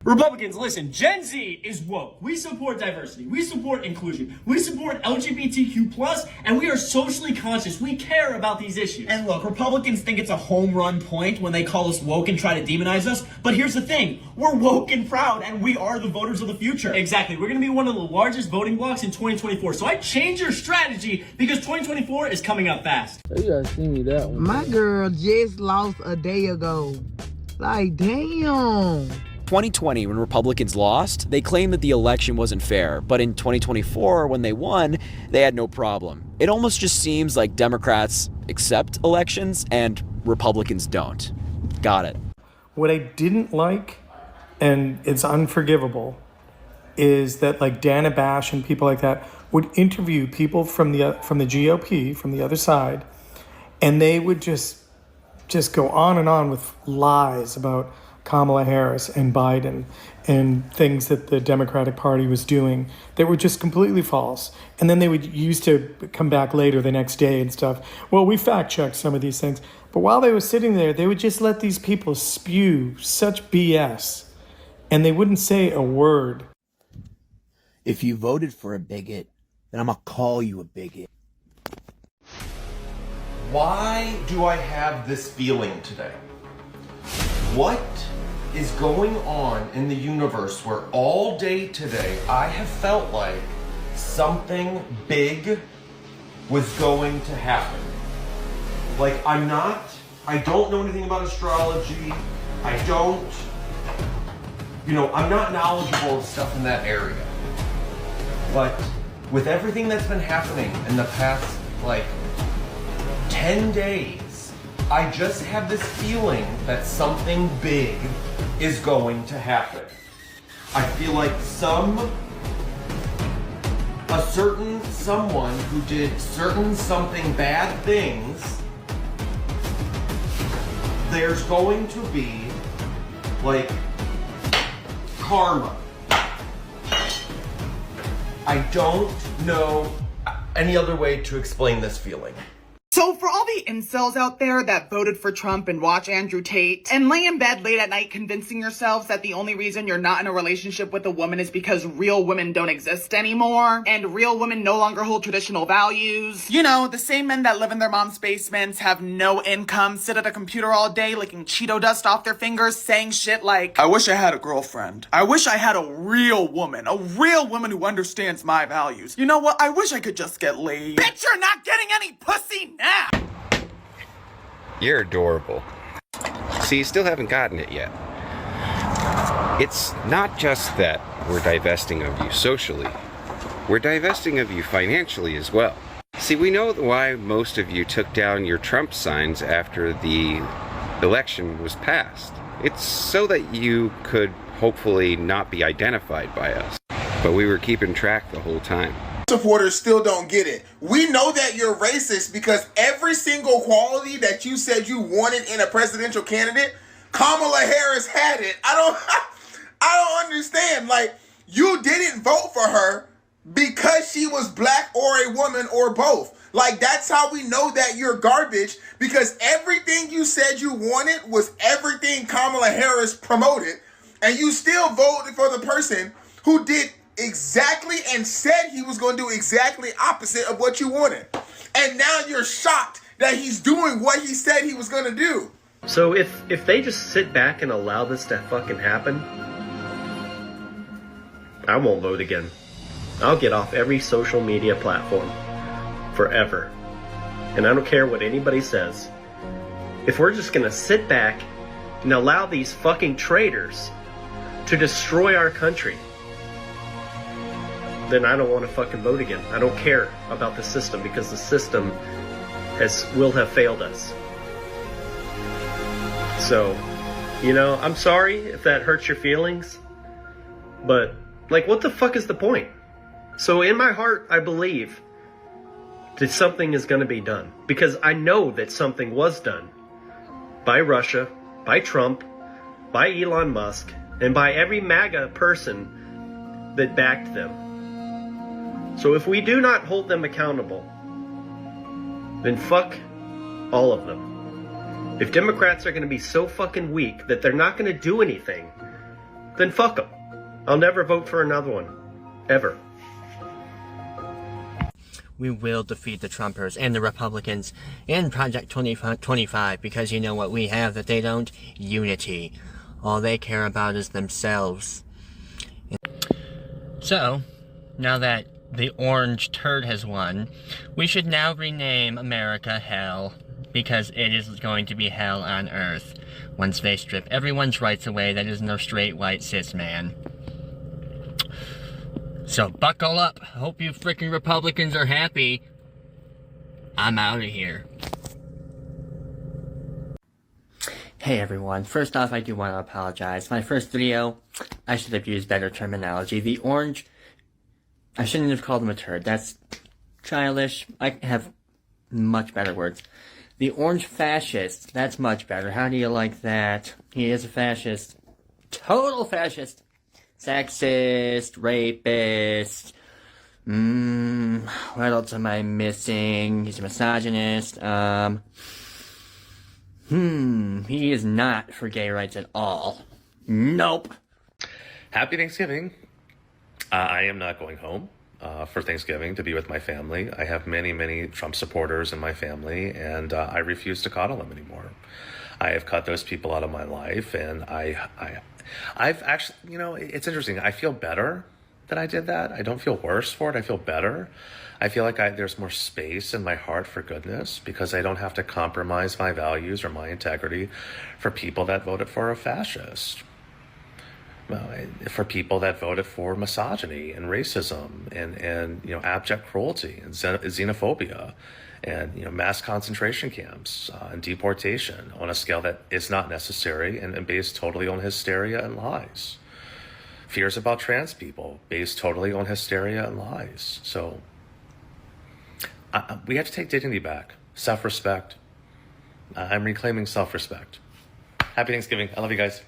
Republicans, listen, Gen Z is woke. We support diversity. We support inclusion. We support LGBTQ+, and we are socially conscious. We care about these issues. And look, Republicans think it's a home run point when they call us woke and try to demonize us. But here's the thing. We're woke and proud, and we are the voters of the future. Exactly. We're going to be one of the largest voting blocs in 2024. So I changed your strategy because 2024 is coming up fast. You gotta see me that one. My girl just lost a day ago. Like, damn. 2020, when Republicans lost, they claimed that the election wasn't fair, but in 2024, when they won, they had no problem. It almost just seems like Democrats accept elections and Republicans don't. Got it. What I didn't like, and it's unforgivable, is that like Dana Bash and people like that would interview people from the GOP, from the other side, and they would just go on and on with lies about Kamala Harris and Biden and things that the Democratic Party was doing that were just completely false. And then they would used to come back later the next day and stuff. Well, we fact-checked some of these things. But while they were sitting there, they would just let these people spew such BS. And they wouldn't say a word. If you voted for a bigot, then I'm going to call you a bigot. Why do I have this feeling today? What is going on in the universe where all day today I have felt like something big was going to happen? Like I don't know anything about astrology. I'm not knowledgeable of stuff in that area. But with everything that's been happening in the past, 10 days, I just have this feeling that something big is going to happen. I feel like a certain someone who did something bad things, there's going to be karma. I don't know any other way to explain this feeling. So for all the incels out there that voted for Trump and watch Andrew Tate and lay in bed late at night convincing yourselves that the only reason you're not in a relationship with a woman is because real women don't exist anymore and real women no longer hold traditional values. You know, the same men that live in their mom's basements, have no income, sit at a computer all day licking Cheeto dust off their fingers, saying shit like, I wish I had a girlfriend. I wish I had a real woman who understands my values. You know what? I wish I could just get laid. Bitch, you're not getting any pussy now! You're adorable. So you still haven't gotten it yet. It's not just that we're divesting of you socially. We're divesting of you financially as well. See, we know why most of you took down your Trump signs after the election was passed. It's so that you could hopefully not be identified by us. But we were keeping track the whole time. Supporters still don't get it. We know that you're racist because every single quality that you said you wanted in a presidential candidate, Kamala Harris had it. I don't understand. You didn't vote for her because she was black or a woman or both. That's how we know that you're garbage, because everything you said you wanted was everything Kamala Harris promoted, and you still voted for the person who did exactly and said he was going to do exactly opposite of what you wanted. And now you're shocked that he's doing what he said he was going to do. So if they just sit back and allow this to fucking happen, I won't vote again. I'll get off every social media platform forever. And I don't care what anybody says. If we're just going to sit back and allow these fucking traitors to destroy our country, then I don't want to fucking vote again. I don't care about the system, because the system will have failed us. So, I'm sorry if that hurts your feelings, but what the fuck is the point? So in my heart, I believe that something is going to be done, because I know that something was done by Russia, by Trump, by Elon Musk, and by every MAGA person that backed them. So if we do not hold them accountable, then fuck all of them. If Democrats are going to be so fucking weak that they're not going to do anything, then fuck them. I'll never vote for another one. Ever. We will defeat the Trumpers and the Republicans in Project 2025 because you know what we have that they don't? Unity. All they care about is themselves. So, now that the orange turd has won, we should now rename America Hell, because it is going to be hell on earth once they strip everyone's rights away that is no straight white cis man. So buckle up. Hope you freaking Republicans are happy. I'm out of here. Hey everyone, first off I do want to apologize. My first video, I should have used better terminology. The orange, I shouldn't have called him a turd. That's childish. I have much better words. The orange fascist, that's much better. How do you like that? He is a fascist. Total fascist. Sexist, rapist. What else am I missing? He's a misogynist. He is not for gay rights at all. Nope. Happy Thanksgiving. I am not going home for Thanksgiving to be with my family. I have many, many Trump supporters in my family, and I refuse to coddle them anymore. I have cut those people out of my life, and I've actually, you know, it's interesting. I feel better that I did that. I don't feel worse for it. I feel better. I feel like there's more space in my heart for goodness because I don't have to compromise my values or my integrity for people that voted for a fascist. For people that voted for misogyny and racism and you know, abject cruelty and xenophobia and, you know, mass concentration camps and deportation on a scale that is not necessary and based totally on hysteria and lies. Fears about trans people based totally on hysteria and lies. So we have to take dignity back, self-respect. I'm reclaiming self-respect. Happy Thanksgiving. I love you guys.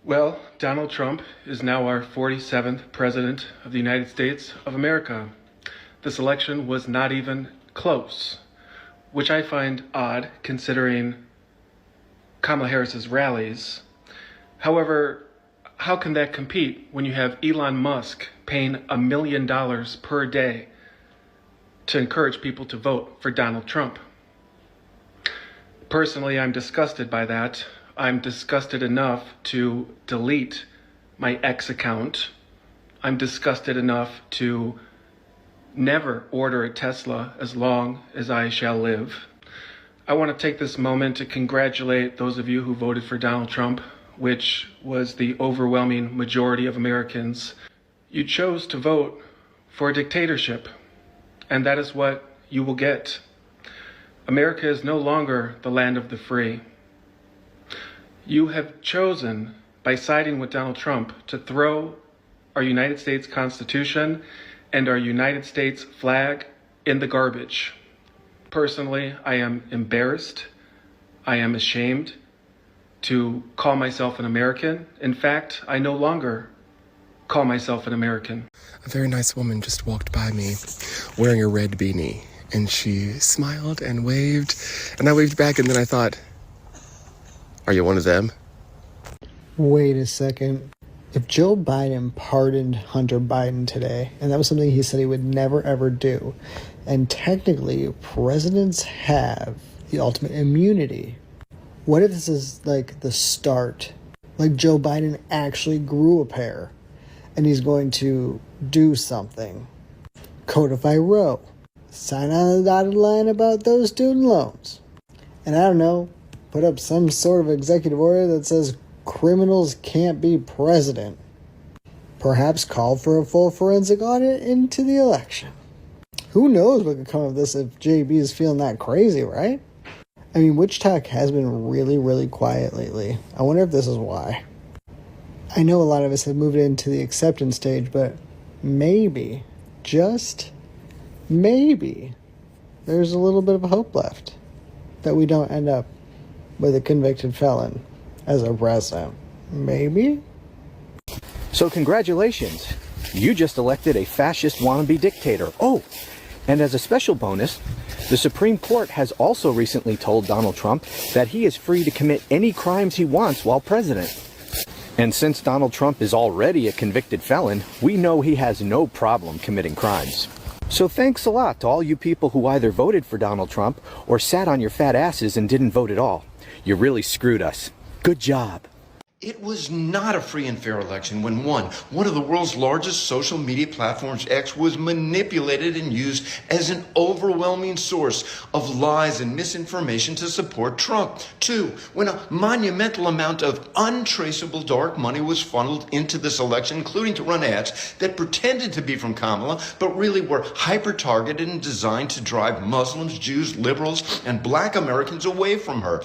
Well, Donald Trump is now our 47th President of the United States of America. This election was not even close, which I find odd considering Kamala Harris's rallies. However, how can that compete when you have Elon Musk paying $1 million per day to encourage people to vote for Donald Trump? Personally, I'm disgusted by that. I'm disgusted enough to delete my X account. I'm disgusted enough to never order a Tesla as long as I shall live. I want to take this moment to congratulate those of you who voted for Donald Trump, which was the overwhelming majority of Americans. You chose to vote for a dictatorship, and that is what you will get. America is no longer the land of the free. You have chosen, by siding with Donald Trump, to throw our United States Constitution and our United States flag in the garbage. Personally, I am embarrassed. I am ashamed to call myself an American. In fact, I no longer call myself an American. A very nice woman just walked by me wearing a red beanie, and she smiled and waved, and I waved back, and then I thought, are you one of them? Wait a second. If Joe Biden pardoned Hunter Biden today, and that was something he said he would never ever do, and technically presidents have the ultimate immunity, what if this is like the start? Like Joe Biden actually grew a pair, and he's going to do something. Codify Roe. Sign on the dotted line about those student loans. And I don't know, put up some sort of executive order that says criminals can't be president. Perhaps call for a full forensic audit into the election. Who knows what could come of this if JB is feeling that crazy, right? I mean, Witch Talk has been really, really quiet lately. I wonder if this is why. I know a lot of us have moved into the acceptance stage, but maybe, just maybe, there's a little bit of hope left that we don't end up with a convicted felon as a president. Maybe? So congratulations. You just elected a fascist wannabe dictator. Oh, and as a special bonus, the Supreme Court has also recently told Donald Trump that he is free to commit any crimes he wants while president. And since Donald Trump is already a convicted felon, we know he has no problem committing crimes. So thanks a lot to all you people who either voted for Donald Trump or sat on your fat asses and didn't vote at all. You really screwed us. Good job. It was not a free and fair election when one of the world's largest social media platforms, X, was manipulated and used as an overwhelming source of lies and misinformation to support Trump. 2, when a monumental amount of untraceable dark money was funneled into this election, including to run ads that pretended to be from Kamala, but really were hyper-targeted and designed to drive Muslims, Jews, liberals, and black Americans away from her.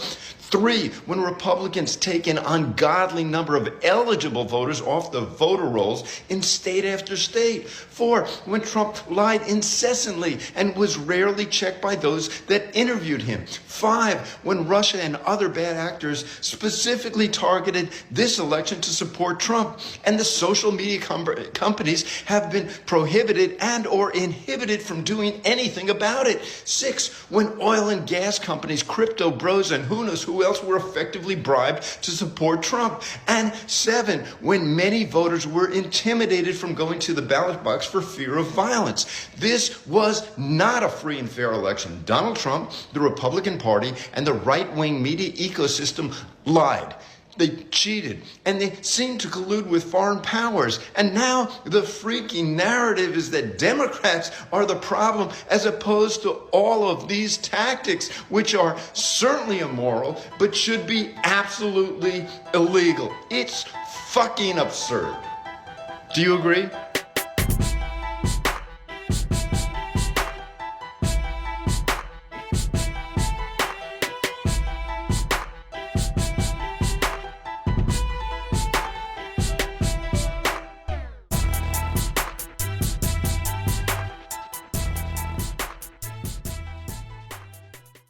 3, when Republicans take an ungodly number of eligible voters off the voter rolls in state after state. 4, when Trump lied incessantly and was rarely checked by those that interviewed him. 5, when Russia and other bad actors specifically targeted this election to support Trump, and the social media companies have been prohibited and or inhibited from doing anything about it. 6, when oil and gas companies, crypto bros, and who knows who else were effectively bribed to support Trump. And 7, when many voters were intimidated from going to the ballot box for fear of violence. This was not a free and fair election. Donald Trump, the Republican Party, and the right-wing media ecosystem lied. They cheated, and they seemed to collude with foreign powers. And now the freaking narrative is that Democrats are the problem, as opposed to all of these tactics, which are certainly immoral, but should be absolutely illegal. It's fucking absurd. Do you agree?